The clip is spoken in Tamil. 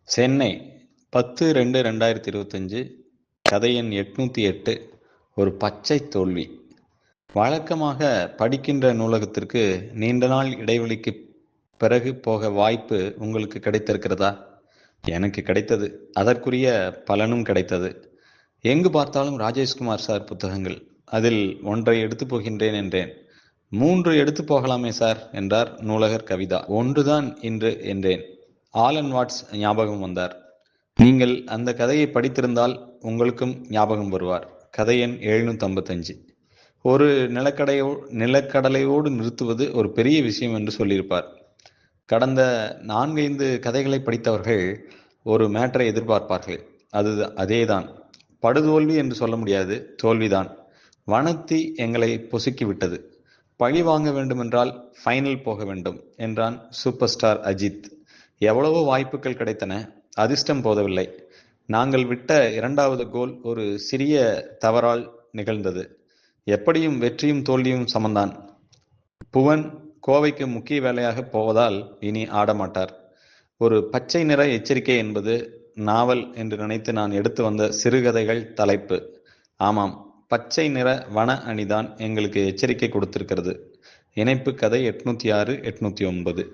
சென்னை 10/2/2025. கதை எண் 808. ஒரு பச்சை தோல்வி. வழக்கமாக படிக்கின்ற நூலகத்திற்கு நீண்ட நாள் இடைவெளிக்கு பிறகு போக வாய்ப்பு உங்களுக்கு கிடைத்திருக்கிறதா? எனக்கு கிடைத்தது. அதற்குரிய பலனும் கிடைத்தது. எங்கு பார்த்தாலும் ராஜேஷ்குமார் சார் புத்தகங்கள். அதில் ஒன்றை எடுத்து போகின்றேன் என்றேன். 3 எடுத்து போகலாமே சார் என்றார் நூலகர் கவிதா. ஒன்றுதான் இன்று என்றேன். ஆலன் வாட்ஸ் ஞாபகம் வந்தார். நீங்கள் அந்த கதையை படித்திருந்தால் உங்களுக்கும் ஞாபகம் வருவார். கதை எண் 755. ஒரு நிலக்கடலையோடு நிறுத்துவது ஒரு பெரிய விஷயம் என்று சொல்லியிருப்பார். கடந்த 4-5 கதைகளை படித்தவர்கள் ஒரு மேட்டரை எதிர்பார்ப்பார்கள். அதேதான். படுதோல்வி என்று சொல்ல முடியாது, தோல்விதான். வனத்தி எங்களை பொசுக்கிவிட்டது. பழி வாங்க வேண்டுமென்றால் ஃபைனல் போக வேண்டும் என்றான் சூப்பர் ஸ்டார் அஜித். எவ்வளவோ வாய்ப்புகள் கிடைத்தன, அதிர்ஷ்டம் போதவில்லை. நாங்கள் விட்ட 2வது கோல் ஒரு சிறிய தவறால் நிகழ்ந்தது. எப்படியும் வெற்றியும் தோல்வியும் சமந்தான். புவன் கோவைக்கு முக்கிய வேலையாக போவதால் இனி ஆடமாட்டார். ஒரு பச்சை நிற எச்சரிக்கை என்பது நாவல் என்று நினைத்து நான் எடுத்து வந்த சிறுகதைகள் தலைப்பு. ஆமாம், பச்சை நிற வன அணிதான் எங்களுக்கு எச்சரிக்கை கொடுத்திருக்கிறது. இணைப்பு கதை 806-809.